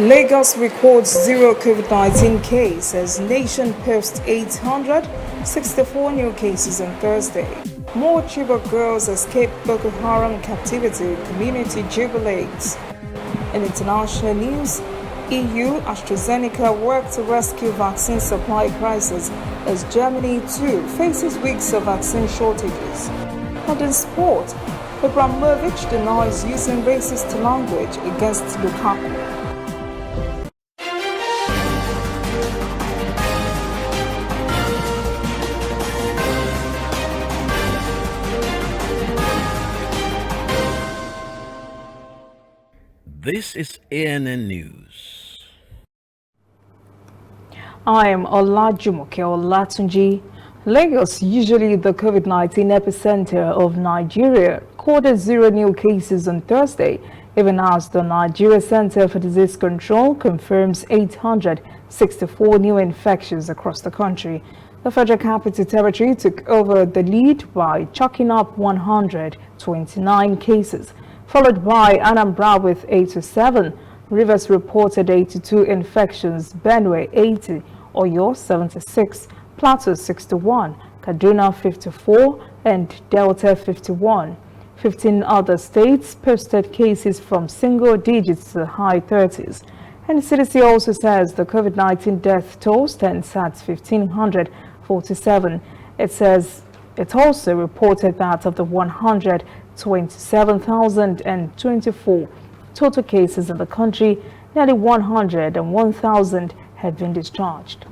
Lagos records zero COVID-19 case as nation posts 864 new cases on Thursday. More Chibok girls escape Boko Haram captivity, community jubilates. In international news, EU AstraZeneca work to rescue vaccine supply crisis as Germany too faces weeks of vaccine shortages. And in sport, Abramovich denies using racist language against Lukaku. This is ANN News. I am Olajumoke Olatunji. Lagos, usually the COVID-19 epicenter of Nigeria, recorded zero new cases on Thursday, even as the Nigeria Center for Disease Control confirms 864 new infections across the country. The Federal Capital Territory took over the lead by chalking up 129 cases, followed by Anambra with 87. Rivers reported 82 infections, Benue 80, Oyo 76, Plateau 61, Kaduna 54, and Delta 51. 15 other states posted cases from single digits to high 30s. And the CDC also says the COVID-19 death toll stands at 1,547. It says it also reported that of the 127,024 total cases in the country, nearly 101,000 have been discharged.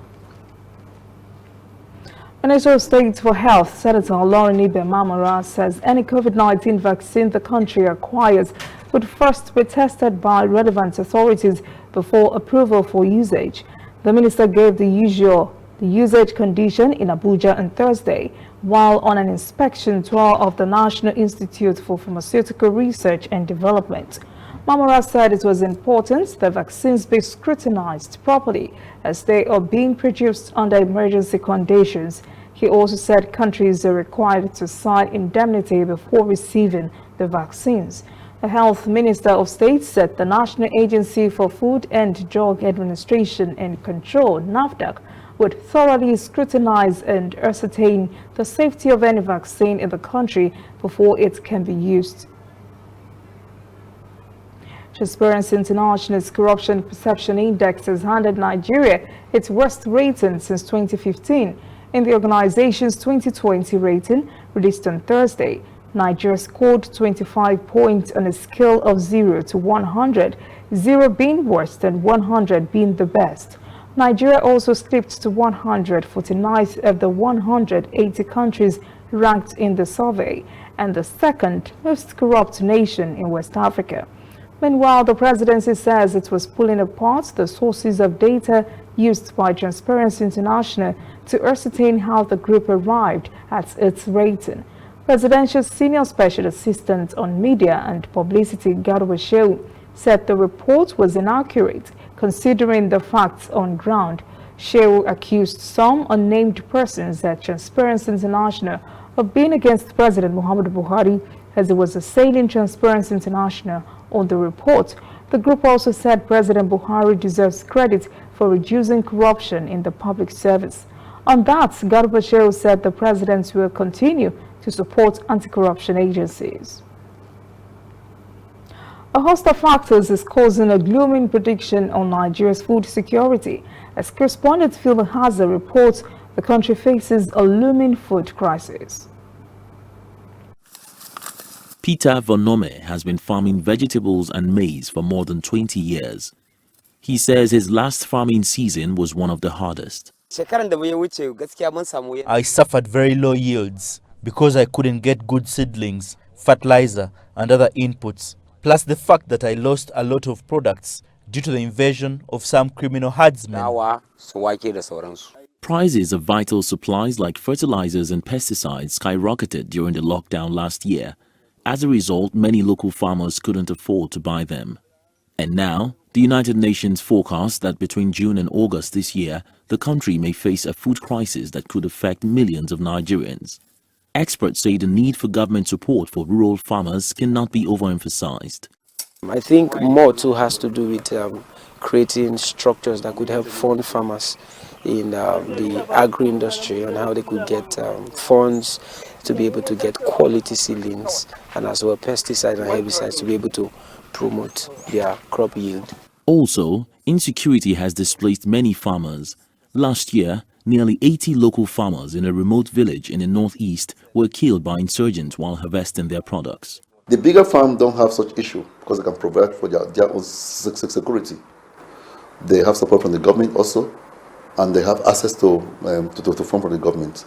Minister of State for Health, Senator Olorunniyi Mamara, says any COVID-19 vaccine the country acquires would first be tested by relevant authorities before approval for usage. The minister gave the usage condition in Abuja on Thursday while on an inspection tour of the National Institute for Pharmaceutical Research and Development. Mamara said it was important that vaccines be scrutinized properly as they are being produced under emergency conditions. He also said countries are required to sign indemnity before receiving the vaccines. The Health Minister of State said the National Agency for Food and Drug Administration and Control, NAFDAC, would thoroughly scrutinize and ascertain the safety of any vaccine in the country before it can be used. Transparency International's Corruption Perception Index has handed Nigeria its worst rating since 2015. In the organization's 2020 rating, released on Thursday, Nigeria scored 25 points on a scale of 0 to 100, 0 being worse than 100 being the best. Nigeria also slipped to 149th of the 180 countries ranked in the survey and the second most corrupt nation in West Africa. Meanwhile, the presidency says it was pulling apart the sources of data used by Transparency International to ascertain how the group arrived at its rating. Presidential Senior Special Assistant on Media and Publicity, Garuba Shehu, said the report was inaccurate considering the facts on ground. Shehu accused some unnamed persons at Transparency International of being against President Muhammadu Buhari as he was assailing Transparency International on the report. The group also said President Buhari deserves credit for reducing corruption in the public service. On that, Garuba Shehu said the president will continue to support anti-corruption agencies. A host of factors is causing a gloomy prediction on Nigeria's food security. As correspondent Phil Haza reports, the country faces a looming food crisis. Peter Vonome has been farming vegetables and maize for more than 20 years. He says his last farming season was one of the hardest. I suffered very low yields because I couldn't get good seedlings, fertilizer and other inputs, plus the fact that I lost a lot of products due to the invasion of some criminal herdsmen. Prices of vital supplies like fertilizers and pesticides skyrocketed during the lockdown last year. As a result, many local farmers couldn't afford to buy them. And now, the United Nations forecasts that between June and August this year, the country may face a food crisis that could affect millions of Nigerians. Experts say the need for government support for rural farmers cannot be overemphasized. I think more too has to do with creating structures that could help fund farmers in the agri-industry on how they could get funds to be able to get quality seedlings and as well pesticides and herbicides to be able to promote their crop yield. Also, insecurity has displaced many farmers. Last year, nearly 80 local farmers in a remote village in the northeast were killed by insurgents while harvesting their products. The bigger farms don't have such issue because they can provide for their own security. They have support from the government also, and they have access to fund from the government.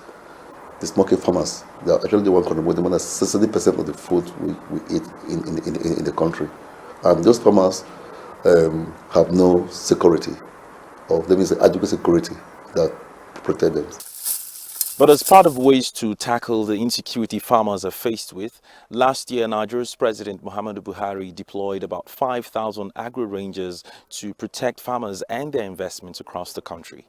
The small-scale farmers, they are actually the one contributing more than 60% of the food we eat in the country. And those farmers have no security, or there is adequate security that protect them. But as part of ways to tackle the insecurity farmers are faced with, last year Nigeria's President Muhammadu Buhari deployed about 5,000 agri-rangers to protect farmers and their investments across the country.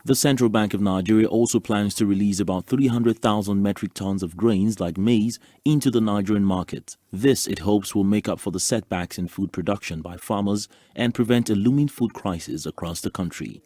The Central Bank of Nigeria also plans to release about 300,000 metric tons of grains like maize into the Nigerian market. This, it hopes, will make up for the setbacks in food production by farmers and prevent a looming food crisis across the country.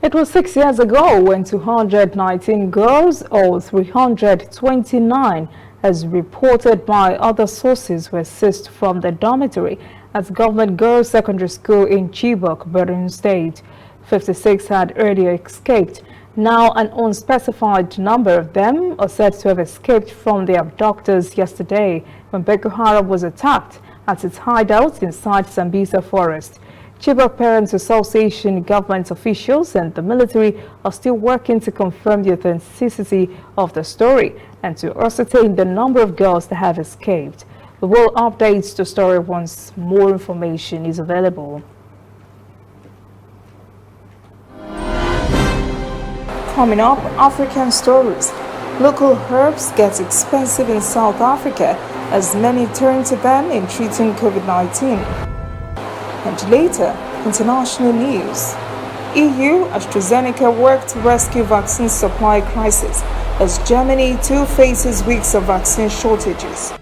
It was 6 years ago when 219 girls, or 329, as reported by other sources, were seized from the dormitory at Government Girls Secondary School in Chibok, Borno State. 56 had earlier escaped. Now an unspecified number of them are said to have escaped from their abductors yesterday when Boko Haram was attacked at its hideout inside Sambisa Forest. Chibok Parents Association, government officials and the military are still working to confirm the authenticity of the story and to ascertain the number of girls that have escaped. We will update the story once more information is available. Coming up, African stories. Local herbs get expensive in South Africa as many turn to them in treating COVID-19. And later, international news. EU AstraZeneca work to rescue vaccine supply crisis as Germany too faces weeks of vaccine shortages.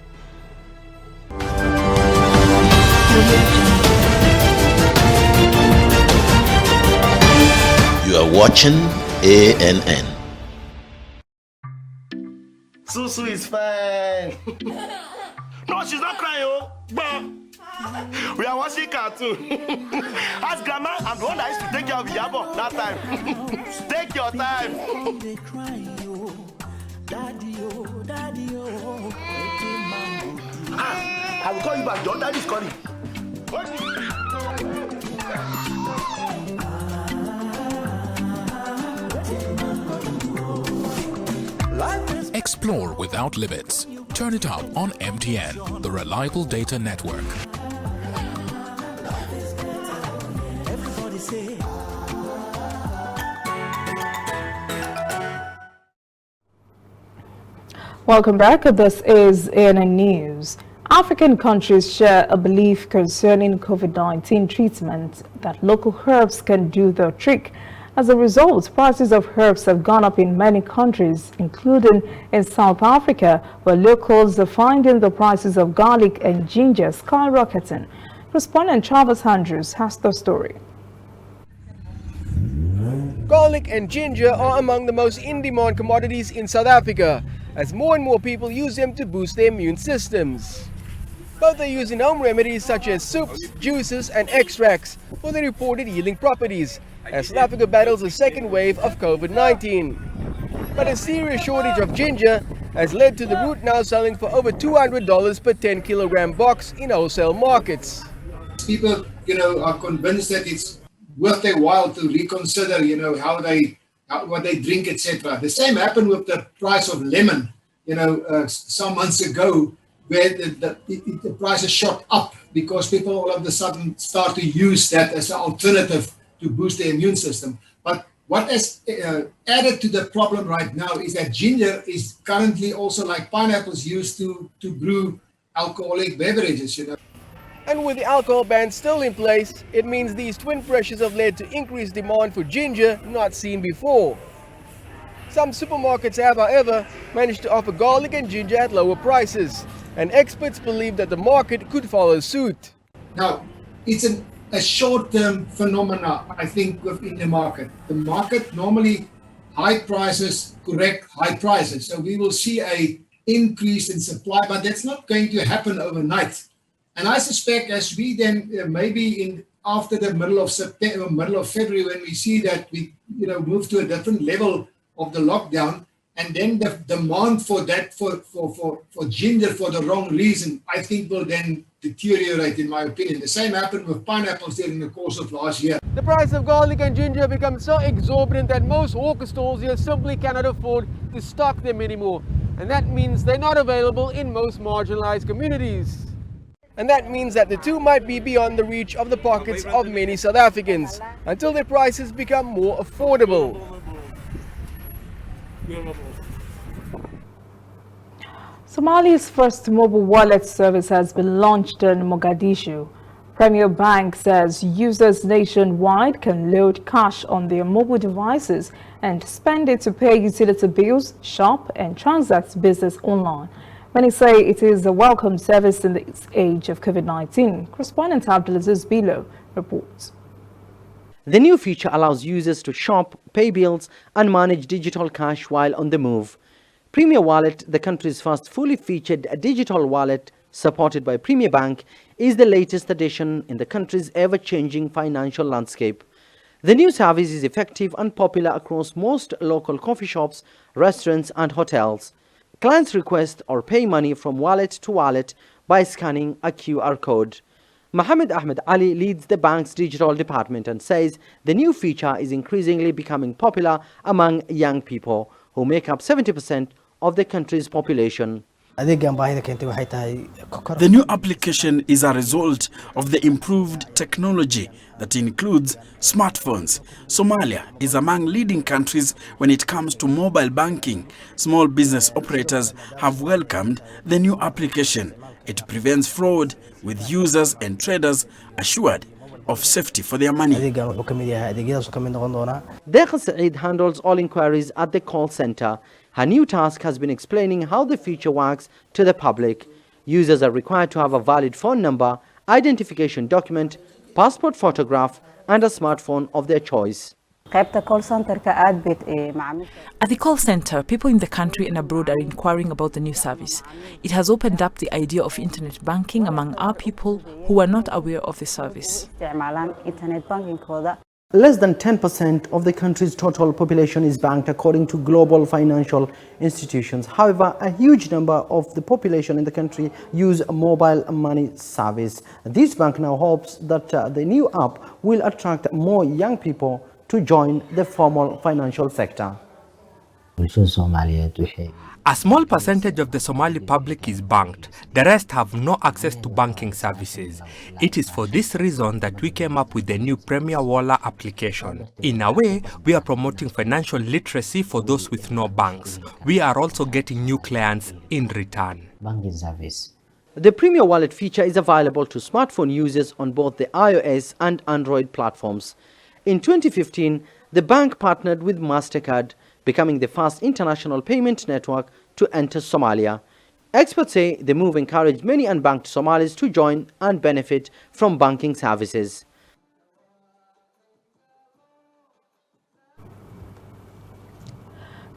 You are watching ANN. Susu is fine. No, she's not crying, oh. But we are watching cartoon. Ask grandma, I'm the one that used to take care of Yabo that time. Take your time. I will call you back. Your daddy is calling. Explore without limits. Turn it up on MTN, the reliable data network. Welcome back. This is ANN News. African countries share a belief concerning COVID-19 treatment that local herbs can do the trick. As a result, prices of herbs have gone up in many countries, including in South Africa, where locals are finding the prices of garlic and ginger skyrocketing. Correspondent Travis Andrews has the story. Garlic and ginger are among the most in-demand commodities in South Africa, as more and more people use them to boost their immune systems. Both are used in home remedies such as soups, juices and extracts for their reported healing properties, as South Africa battles a second wave of COVID-19. But a serious shortage of ginger has led to the root now selling for over $200 per 10-kilogram box in wholesale markets. People, are convinced that it's worth their while to reconsider, what they drink, etc. The same happened with the price of lemon, some months ago, where the prices shot up because people all of a sudden start to use that as an alternative to boost the immune system. But what has added to the problem right now is that ginger is currently also, like pineapples, used to brew alcoholic beverages, And with the alcohol ban still in place, it means these twin pressures have led to increased demand for ginger not seen before. Some supermarkets have, however, managed to offer garlic and ginger at lower prices, and experts believe that the market could follow suit. Now, it's a short-term phenomena, I think, within the market. The market normally high prices correct high prices. So we will see a increase in supply, but that's not going to happen overnight. And I suspect as we then maybe after the middle of September, middle of February, when we see that we move to a different level of the lockdown, and then the demand for that for ginger for the wrong reason, I think will then deteriorate, in my opinion. The same happened with pineapples during the course of last year. The price of garlic and ginger becomes so exorbitant that most hawker stalls here simply cannot afford to stock them anymore. And that means they're not available in most marginalized communities. And that means that the two might be beyond the reach of the pockets of many South Africans until their prices become more affordable. Somalia's first mobile wallet service has been launched in Mogadishu. Premier Bank says users nationwide can load cash on their mobile devices and spend it to pay utility bills, shop, and transact business online. Many say it is a welcome service in this age of COVID-19. Correspondent Abdulaziz Bilo reports. The new feature allows users to shop, pay bills, and manage digital cash while on the move. Premier Wallet, the country's first fully featured digital wallet supported by Premier Bank, is the latest addition in the country's ever-changing financial landscape. The new service is effective and popular across most local coffee shops, restaurants, and hotels. Clients request or pay money from wallet to wallet by scanning a QR code. Mohammed Ahmed Ali leads the bank's digital department and says the new feature is increasingly becoming popular among young people, who make up 70% of the country's population. The new application is a result of the improved technology that includes smartphones. Somalia is among leading countries when it comes to mobile banking. Small business operators have welcomed the new application. It prevents fraud, with users and traders assured of safety for their money. Dekha Saeed handles all inquiries at the call center. Her new task has been explaining how the feature works to the public. Users are required to have a valid phone number, identification document, passport photograph, and a smartphone of their choice. At the call center, people in the country and abroad are inquiring about the new service. It has opened up the idea of internet banking among our people who are not aware of the service. Less than 10% of the country's total population is banked according to global financial institutions. However, a huge number of the population in the country use a mobile money service. This bank now hopes that the new app will attract more young people to join the formal financial sector. A small percentage of the Somali public is banked. The rest have no access to banking services. It is for this reason that we came up with the new Premier Wallet application. In a way, we are promoting financial literacy for those with no banks. We are also getting new clients in return. The Premier Wallet feature is available to smartphone users on both the iOS and Android platforms. In 2015, the bank partnered with MasterCard, becoming the first international payment network to enter Somalia. Experts say the move encouraged many unbanked Somalis to join and benefit from banking services.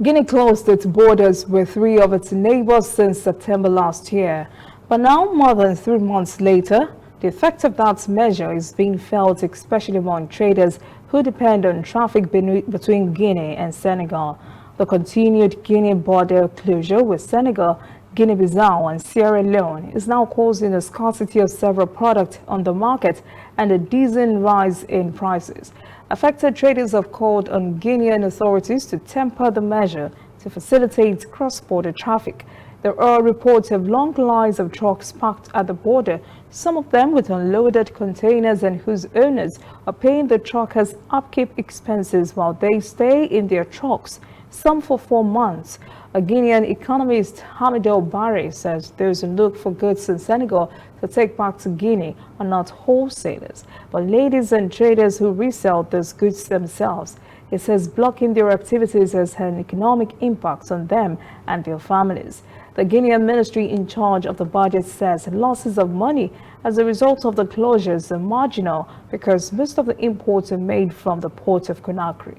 Guinea closed its borders with 3 of its neighbors since September last year. But now, more than 3 months later, the effect of that measure is being felt, especially among traders who depend on traffic between Guinea and Senegal. The continued Guinea border closure with Senegal, Guinea-Bissau and Sierra Leone is now causing a scarcity of several products on the market and a decent rise in prices. Affected traders have called on Guinean authorities to temper the measure to facilitate cross-border traffic. There are reports of long lines of trucks parked at the border, some of them with unloaded containers and whose owners are paying the truckers upkeep expenses while they stay in their trucks, some for 4 months. A Guinean economist, Hamidou Barre, says those who look for goods in Senegal to take back to Guinea are not wholesalers, but ladies and traders who resell those goods themselves. He says blocking their activities has had an economic impact on them and their families. The Guinean ministry in charge of the budget says losses of money as a result of the closures are marginal because most of the imports are made from the port of Conakry.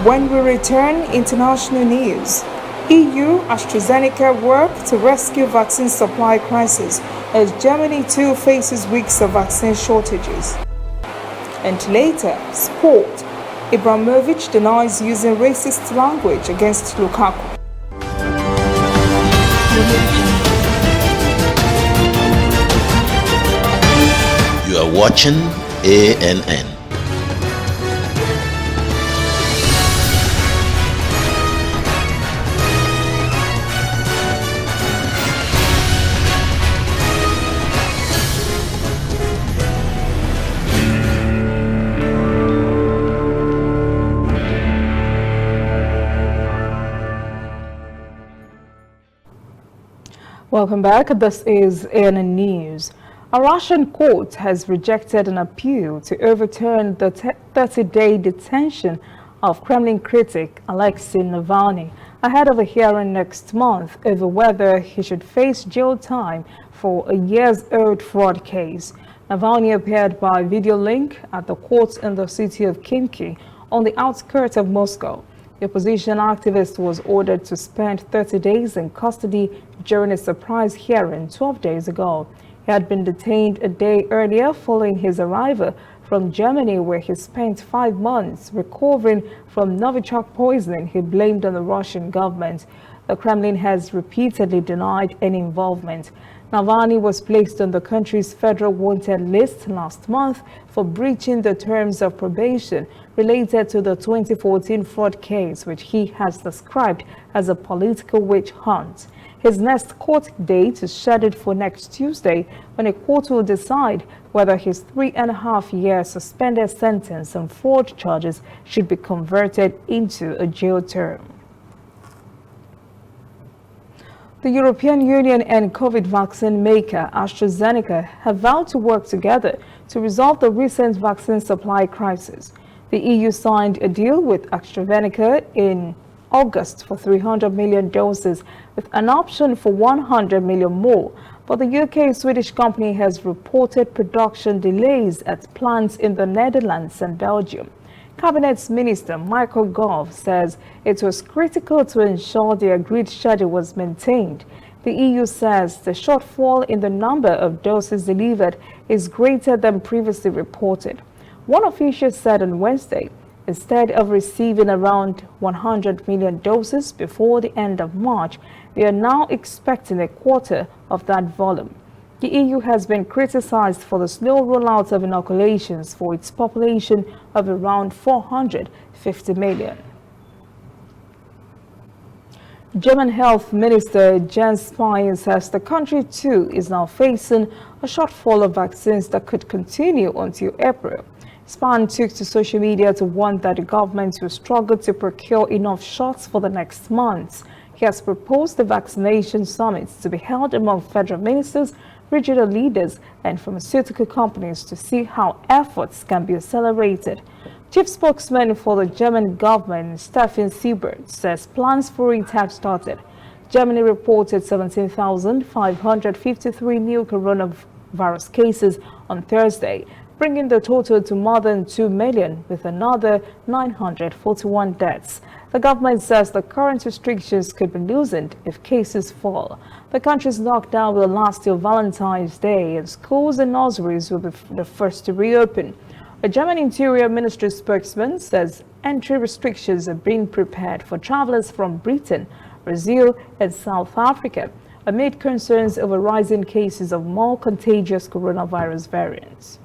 When we return, international news. EU AstraZeneca work to rescue vaccine supply crisis as Germany too faces weeks of vaccine shortages. And later, sport. Ibrahimovic denies using racist language against Lukaku. You are watching ANN. Welcome back. This is ANN News. A Russian court has rejected an appeal to overturn the 30-day detention of Kremlin critic Alexei Navalny ahead of a hearing next month over whether he should face jail time for a years-old fraud case. Navalny appeared by video link at the court in the city of Khimki on the outskirts of Moscow. The opposition activist was ordered to spend 30 days in custody during a surprise hearing 12 days ago. He had been detained a day earlier following his arrival from Germany, where he spent 5 months recovering from Novichok poisoning he blamed on the Russian government. The Kremlin has repeatedly denied any involvement. Navalny was placed on the country's federal wanted list last month for breaching the terms of probation related to the 2014 fraud case, which he has described as a political witch hunt. His next court date is scheduled for next Tuesday, when a court will decide whether his 3.5-year suspended sentence on fraud charges should be converted into a jail term. The European Union and COVID vaccine maker AstraZeneca have vowed to work together to resolve the recent vaccine supply crisis. The EU signed a deal with AstraZeneca in August for 300 million doses with an option for 100 million more. But the UK-Swedish company has reported production delays at plants in the Netherlands and Belgium. Cabinet Minister Michael Gove says it was critical to ensure the agreed schedule was maintained. The EU says the shortfall in the number of doses delivered is greater than previously reported. One official said on Wednesday, instead of receiving around 100 million doses before the end of March, they are now expecting a quarter of that volume. The EU has been criticized for the slow rollout of inoculations for its population of around 450 million. German Health Minister Jens Spahn says the country too is now facing a shortfall of vaccines that could continue until April. Spahn took to social media to warn that the government will struggle to procure enough shots for the next months. He has proposed the vaccination summits to be held among federal ministers, regional leaders and pharmaceutical companies to see how efforts can be accelerated. Chief spokesman for the German government, Stefan Siebert, says plans for it have started. Germany reported 17,553 new coronavirus cases on Thursday, bringing the total to more than 2 million, with another 941 deaths. The government says the current restrictions could be loosened if cases fall. The country's lockdown will last till Valentine's Day, and schools and nurseries will be the first to reopen. A German Interior Ministry spokesman says entry restrictions are being prepared for travelers from Britain, Brazil and South Africa, amid concerns over rising cases of more contagious coronavirus variants.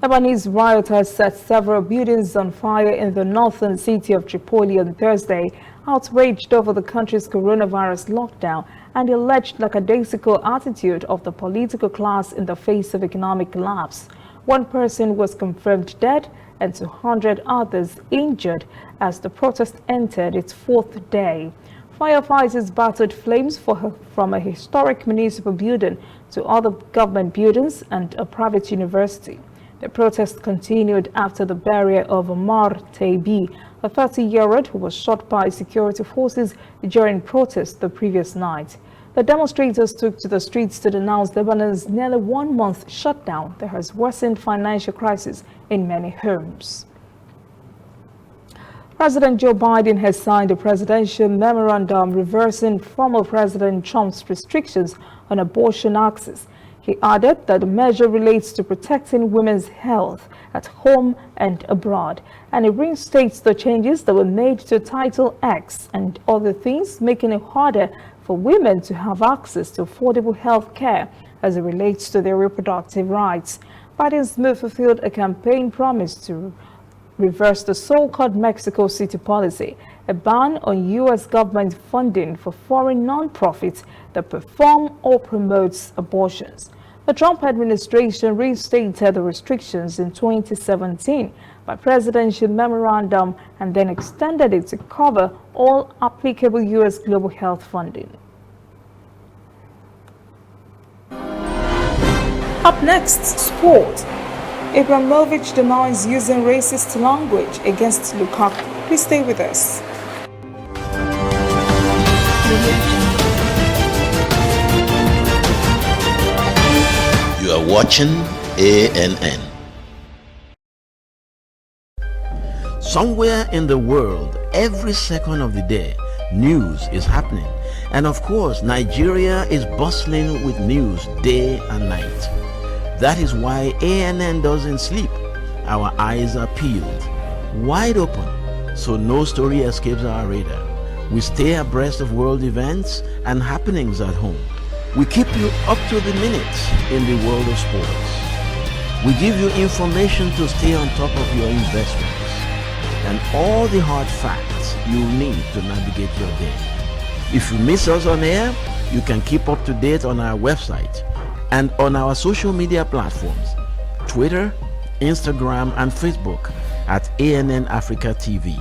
Lebanese rioters set several buildings on fire in the northern city of Tripoli on Thursday, outraged over the country's coronavirus lockdown and the alleged lackadaisical attitude of the political class in the face of economic collapse. One person was confirmed dead and 200 others injured as the protest entered its fourth day. Firefighters battered flames from a historic municipal building to other government buildings and a private university. The protest continued after the burial of Omar Taibi, a 30-year-old who was shot by security forces during protest the previous night. The demonstrators took to the streets to denounce Lebanon's nearly one-month shutdown that has worsened financial crisis in many homes. President Joe Biden has signed a presidential memorandum reversing former President Trump's restrictions on abortion access. He added that the measure relates to protecting women's health at home and abroad, and it reinstates the changes that were made to Title X and other things, making it harder for women to have access to affordable health care as it relates to their reproductive rights. Biden's move fulfilled a campaign promise to reverse the so-called Mexico City policy, a ban on U.S. government funding for foreign nonprofits that perform or promotes abortions. The Trump administration reinstated the restrictions in 2017 by presidential memorandum and then extended it to cover all applicable U.S. global health funding. Up next, sport. Abramovich denies using racist language against Lukaku. Please stay with us. You are watching ANN. Somewhere in the world, every second of the day, news is happening. And of course, Nigeria is bustling with news day and night. That is why ANN doesn't sleep. Our eyes are peeled, wide open, so no story escapes our radar. We stay abreast of world events and happenings at home. We keep you up to the minute in the world of sports. We give you information to stay on top of your investments and all the hard facts you need to navigate your day. If you miss us on air, you can keep up to date on our website and on our social media platforms, Twitter, Instagram, and Facebook at ANN Africa TV.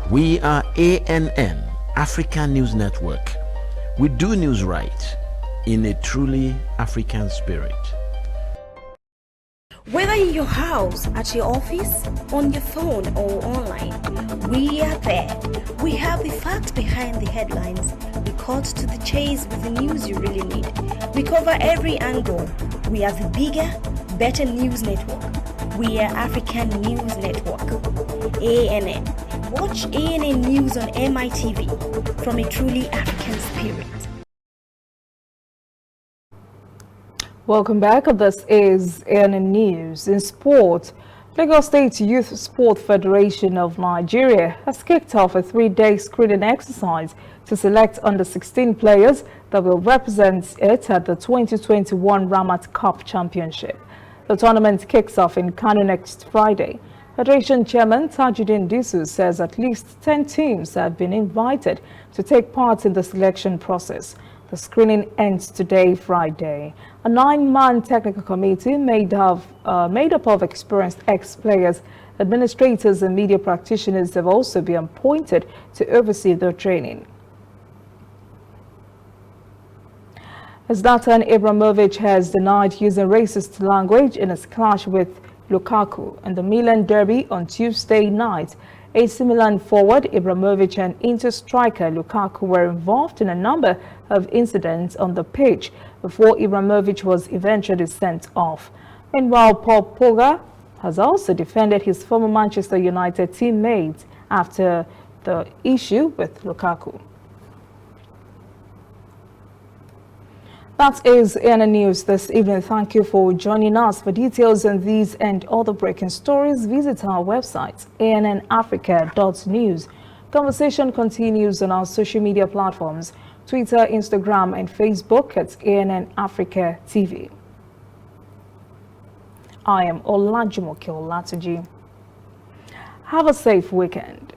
We are ANN, Africa News Network. We do news right in a truly African spirit. Whether in your house, at your office, on your phone or online, we are there. We have the facts behind the headlines. We cut to the chase with the news you really need. We cover every angle. We are the bigger, better news network. We are African News Network. ANN. Watch ANN News on MITV from a truly African spirit. Welcome back. This is ANN News. In sport, Lagos State Youth Sport Federation of Nigeria has kicked off a 3-day screening exercise to select under 16 players that will represent it at the 2021 Ramat Cup Championship. The tournament kicks off in Kano next Friday. Federation Chairman Tajuddin Disu says at least 10 teams have been invited to take part in the selection process. The screening ends today, Friday. A 9-man technical committee made up of experienced ex-players, administrators and media practitioners have also been appointed to oversee their training. Zlatan Ibrahimovic has denied using racist language in his clash with Lukaku in the Milan derby on Tuesday night. AC Milan forward Ibrahimovic and Inter striker Lukaku were involved in a number of incidents on the pitch before Ibrahimovic was eventually sent off. Meanwhile, Paul Pogba has also defended his former Manchester United teammate after the issue with Lukaku. That is ANN News this evening. Thank you for joining us. For details on these and other breaking stories, visit our website, annafrica.news. Conversation continues on our social media platforms, Twitter, Instagram, and Facebook at ANN Africa TV. I am Olajumoke Olatuji. Have a safe weekend.